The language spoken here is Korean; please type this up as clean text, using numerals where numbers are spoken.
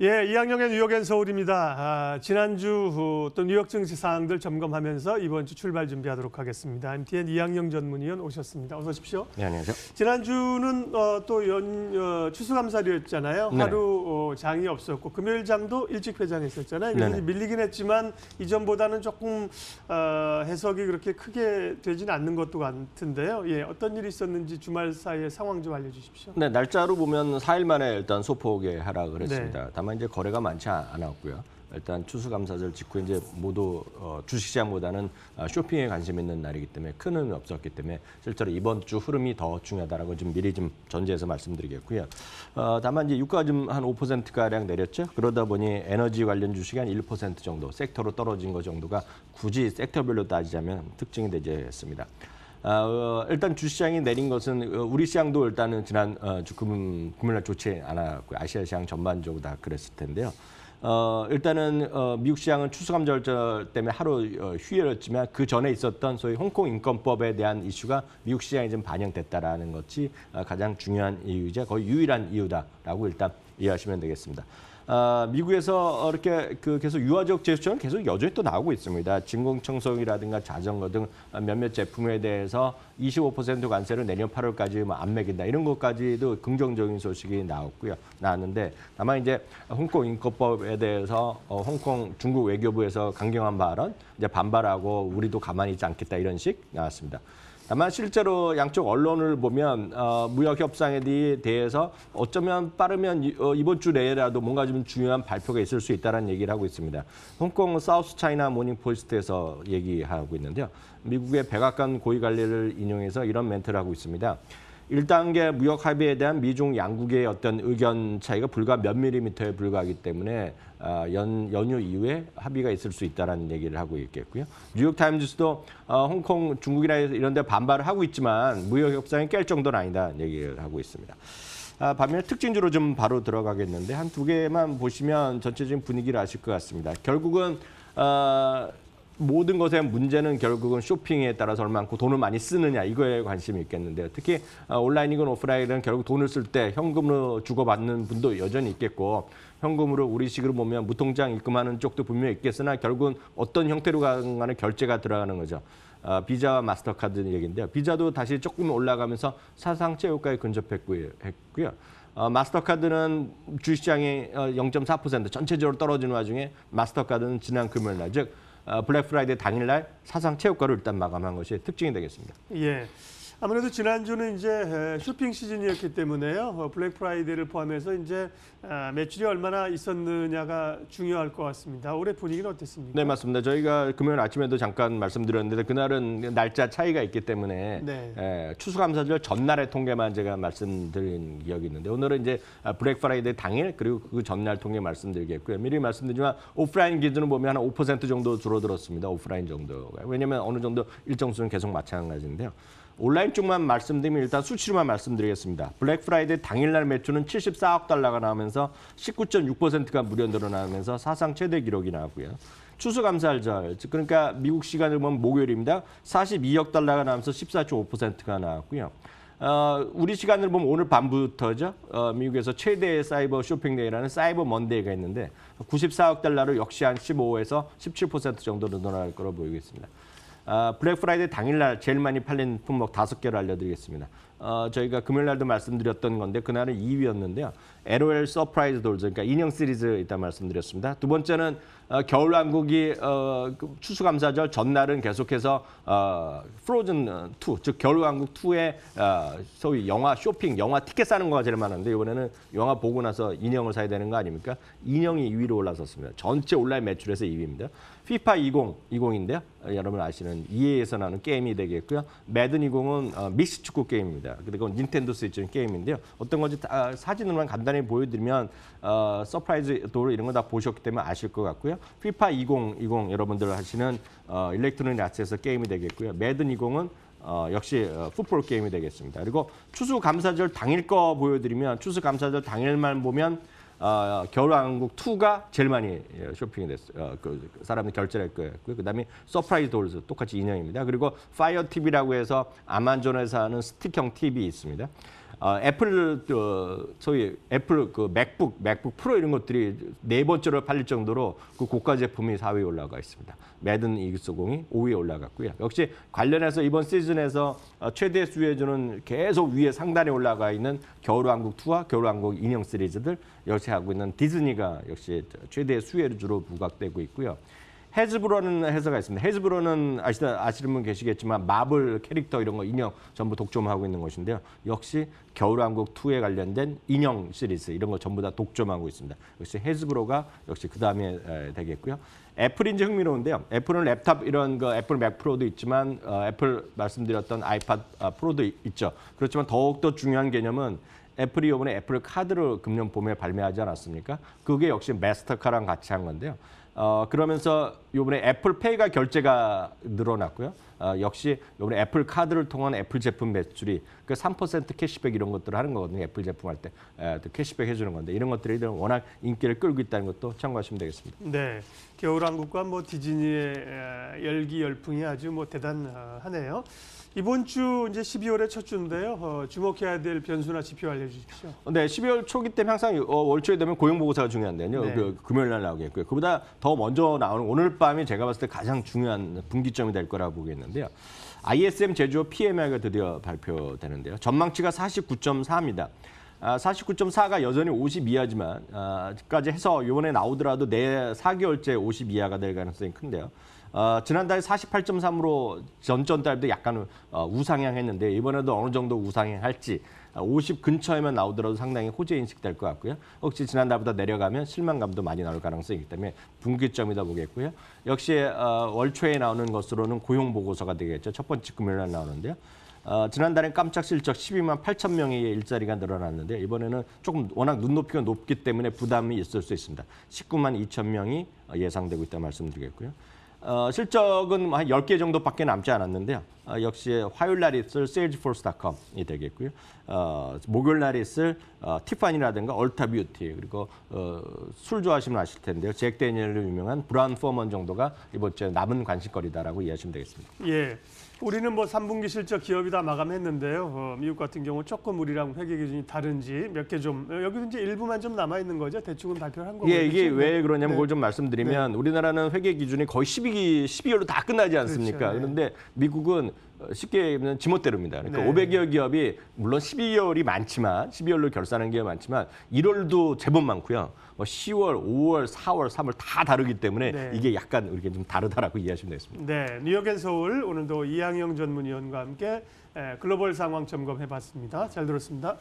예, 이학영의 뉴욕 앤 서울입니다. 지난주 또 뉴욕 증시 상황들 점검하면서 이번 주 출발 준비하도록 하겠습니다. MTN 이학영 전문위원 오셨습니다. 어서 오십시오. 네, 안녕하세요. 지난주는 또 추수감사일이었잖아요. 네네. 하루 장이 없었고 금요일 장도 일찍 회장했었잖아요. 그래서 네네. 밀리긴 했지만 이전보다는 조금 해석이 그렇게 크게 되지는 않는 것도 같은데요. 예, 어떤 일이 있었는지 주말 사이에 상황 좀 알려주십시오. 네, 날짜로 보면 4일 만에 일단 소폭의 하락을 네. 했습니다. 다만 이제 거래가 많지 않았고요. 일단 추수감사절 직후 이제 모두 주식시장보다는 쇼핑에 관심 있는 날이기 때문에 큰 의미 없었기 때문에 실제로 이번 주 흐름이 더 중요하다라고 좀 미리 좀 전제해서 말씀드리겠고요. 다만 이제 유가가 좀 한 5%가량 내렸죠. 그러다 보니 에너지 관련 주식이 한 1% 정도 섹터로 떨어진 것 정도가 굳이 섹터별로 따지자면 특징이 되지 했습니다. 일단 주시장이 내린 것은 우리 시장도 일단은 지난 금요일날 좋지 않았고요. 아시아 시장 전반적으로 다 그랬을 텐데요. 일단은 미국 시장은 추수감사절 때문에 하루 휴일이었지만 그 전에 있었던 소위 홍콩 인권법에 대한 이슈가 미국 시장에 좀 반영됐다라는 것이 가장 중요한 이유이자 거의 유일한 이유다라고 일단 이해하시면 되겠습니다. 미국에서 이렇게 계속 유화적 제스처는 계속 여전히 또 나오고 있습니다. 진공청소기라든가 자전거 등 몇몇 제품에 대해서 25% 관세를 내년 8월까지 안 매긴다 이런 것까지도 긍정적인 소식이 나왔는데 다만 이제 홍콩 인권법에 대해서 홍콩 중국 외교부에서 강경한 발언 이제 반발하고 우리도 가만히 있지 않겠다 이런 식 나왔습니다. 다만 실제로 양쪽 언론을 보면 무역 협상에 대해서 어쩌면 빠르면 이번 주 내라도 뭔가 좀 중요한 발표가 있을 수 있다는 얘기를 하고 있습니다. 홍콩 사우스 차이나 모닝 포스트에서 얘기하고 있는데요. 미국의 백악관 고위 관리를 인용해서 이런 멘트를 하고 있습니다. 1단계 무역 합의에 대한 미중 양국의 어떤 의견 차이가 불과 몇 밀리미터에 불과하기 때문에 연휴 이후에 합의가 있을 수 있다는 얘기를 하고 있겠고요. 뉴욕타임즈도 홍콩, 중국이나 이런 데 반발을 하고 있지만 무역 협상이 깰 정도는 아니다 얘기를 하고 있습니다. 반면에 특징주로 좀 바로 들어가겠는데 한 두 개만 보시면 전체적인 분위기를 아실 것 같습니다. 결국은 모든 것의 문제는 결국은 쇼핑에 따라서 얼마만큼 돈을 많이 쓰느냐 이거에 관심이 있겠는데요. 특히 온라인이건 오프라인이건 결국 돈을 쓸 때 현금으로 주고받는 분도 여전히 있겠고 현금으로 우리식으로 보면 무통장 입금하는 쪽도 분명히 있겠으나 결국은 어떤 형태로 간에 결제가 들어가는 거죠. 비자와 마스터카드 얘기인데요. 비자도 다시 조금 올라가면서 사상 최고가에 근접했고요. 마스터카드는 주시장이 0.4% 전체적으로 떨어지는 와중에 마스터카드는 지난 금요일 날, 즉 블랙 프라이데이 당일날 사상 최고가를 일단 마감한 것이 특징이 되겠습니다. 예. 아무래도 지난주는 이제 쇼핑 시즌이었기 때문에요. 블랙 프라이데이를 포함해서 이제 매출이 얼마나 있었느냐가 중요할 것 같습니다. 올해 분위기는 어땠습니까? 네, 맞습니다. 저희가 금요일 아침에도 잠깐 말씀드렸는데 그날은 날짜 차이가 있기 때문에 네. 추수감사절 전날의 통계만 제가 말씀드린 기억이 있는데 오늘은 이제 블랙 프라이데이 당일 그리고 그 전날 통계 말씀드리겠고요. 미리 말씀드리지만 오프라인 기준으로 보면 한 5% 정도 줄어들었습니다. 오프라인 정도가. 왜냐하면 어느 정도 일정 수는 계속 마찬가지인데요. 온라인 쪽만 말씀드리면 일단 수치로만 말씀드리겠습니다. 블랙 프라이데이 당일날 매출은 74억 달러가 나오면서 19.6%가 무려 늘어나면서 사상 최대 기록이 나왔고요. 추수감사절, 그러니까 미국 시간으로 보면 목요일입니다. 42억 달러가 나오면서 14.5%가 나왔고요. 우리 시간으로 보면 오늘 밤부터죠. 미국에서 최대의 사이버 쇼핑데이라는 사이버 먼데이가 있는데 94억 달러로 역시 한 15에서 17% 정도 늘어날 거로 보이고 있습니다. 블랙 프라이데이 당일날 제일 많이 팔린 품목 5개를 알려드리겠습니다. 저희가 금요일날도 말씀드렸던 건데 그날은 2위였는데요. LOL 서프라이즈 돌즈, 그러니까 인형 시리즈 일단 말씀드렸습니다. 두 번째는 겨울왕국이 추수감사절 전날은 계속해서 프로즌 2, 즉 겨울왕국 2의 소위 영화 쇼핑, 영화 티켓 사는 거가 제일 많은데 이번에는 영화 보고 나서 인형을 사야 되는 거 아닙니까? 인형이 2위로 올라섰습니다. 전체 온라인 매출에서 2위입니다. FIFA 2020인데요. 여러분 아시는 EA에서 나오는 게임이 되겠고요. 매든 20은 믹스 축구 게임입니다. 그리고 닌텐도 스위치 게임인데요. 어떤 건지 사진으로만 간단히 보여드리면 서프라이즈 도로 이런 거 다 보셨기 때문에 아실 것 같고요. FIFA 2020 여러분들 하시는 일렉트로닉 아츠에서 게임이 되겠고요. 매든 20은 역시 풋볼 게임이 되겠습니다. 그리고 추수감사절 당일 거 보여드리면 추수감사절 당일만 보면 겨울왕국 2가 제일 많이 쇼핑이 됐어요. 그 사람이 결제를 할 거였고요. 그다음에 서프라이즈 돌스 똑같이 인형입니다. 그리고 파이어 TV라고 해서 아마존에서 하는 스틱형 TV 있습니다. 애플 소위 애플 그 맥북 프로 이런 것들이 네 번째로 팔릴 정도로 그 고가 제품이 4위에 올라가 있습니다. 매든 240이 5위에 올라갔고요. 역시 관련해서 이번 시즌에서 최대 수혜주는 계속 위에 상단에 올라가 있는 겨울왕국 2와 겨울왕국 인형 시리즈들 역시 하고 있는 디즈니가 역시 최대 수혜주로 부각되고 있고요. 헤즈브로는 회사가 있습니다. 헤즈브로는 아시는 분 계시겠지만 마블 캐릭터 이런 거 인형 전부 독점하고 있는 것인데요. 역시 겨울왕국 2에 관련된 인형 시리즈 이런 거 전부 다 독점하고 있습니다. 역시 헤즈브로가 역시 그 다음에 되겠고요. 애플이 이제 흥미로운데요. 애플은 랩탑 이런 거 애플 맥 프로도 있지만 애플 말씀드렸던 아이팟 프로도 있죠. 그렇지만 더욱더 중요한 개념은 애플이 이번에 애플 카드를 금년 봄에 발매하지 않았습니까? 그게 역시 마스터카드랑 같이 한 건데요. 그러면서 이번에 애플페이가 결제가 늘어났고요. 역시 이번에 애플 카드를 통한 애플 제품 매출이 그 3% 캐시백 이런 것들을 하는 거거든요. 애플 제품 할 때 캐시백 해주는 건데 이런 것들이 워낙 인기를 끌고 있다는 것도 참고하시면 되겠습니다. 네, 겨울왕국과 뭐 디즈니의 열기 열풍이 아주 뭐 대단하네요. 이번 주 이제 12월의 첫 주인데요. 주목해야 될 변수나 지표 알려주십시오. 네, 12월 초기 때 항상 월 초에 되면 고용 보고서가 중요한데요. 네. 그 금요일 날 나오겠고요. 그보다 더 먼저 나오는 오늘 밤이 제가 봤을 때 가장 중요한 분기점이 될 거라고 보겠는데요. ISM 제조업 PMI가 드디어 발표되는데요. 전망치가 49.4입니다. 49.4가 여전히 50 이하지만 까지 해서 이번에 나오더라도 내 4개월째 50 이하가 될 가능성이 큰데요. 지난달 48.3으로 전전 달도 약간 우상향했는데 이번에도 어느 정도 우상향할지 50 근처에만 나오더라도 상당히 호재 인식될 것 같고요. 혹시 지난달보다 내려가면 실망감도 많이 나올 가능성이 있기 때문에 분기점이다 보겠고요. 역시 월 초에 나오는 것으로는 고용 보고서가 되겠죠. 첫 번째 금요일 날 나오는데요. 지난달엔 깜짝 실적 12만 8천 명의 일자리가 늘어났는데 이번에는 조금 워낙 눈높이가 높기 때문에 부담이 있을 수 있습니다. 19만 2천 명이 예상되고 있다 말씀드리겠고요. 실적은 한 10개 정도밖에 남지 않았는데요. 역시 화요일 날 있을 salesforce.com이 되겠고요. 목요일 날 있을 티파니라든가 얼타뷰티 그리고 술 좋아하시면 아실 텐데요. 잭 데니엘로 유명한 브라운 포먼 정도가 이번 주에 남은 관심거리다라고 이해하시면 되겠습니다. 예, 우리는 뭐 3분기 실적 기업이 다 마감했는데요. 미국 같은 경우 조금 우리랑 회계 기준이 다른지 몇 개 좀 여기도 이제 일부만 좀 남아 있는 거죠. 대충은 발표를 한 거고요. 예, 이게 왜 그러냐면 네. 그걸 좀 말씀드리면 우리나라는 회계 기준이 거의 12월로 다 끝나지 않습니까? 그렇죠, 네. 그런데 미국은 쉽게 얘기하면 지멋대로입니다. 그러니까 네. 500여 기업이 물론 12월이 많지만 12월로 결산하는 기업이 많지만 1월도 제법 많고요. 뭐 10월, 5월, 4월, 3월 다 다르기 때문에 네. 이게 약간 우리가 좀 다르다라고 이해하시면 되겠습니다. 네, 뉴욕 앤 서울 오늘도 이항영 전문위원과 함께 글로벌 상황 점검해봤습니다. 잘 들었습니다.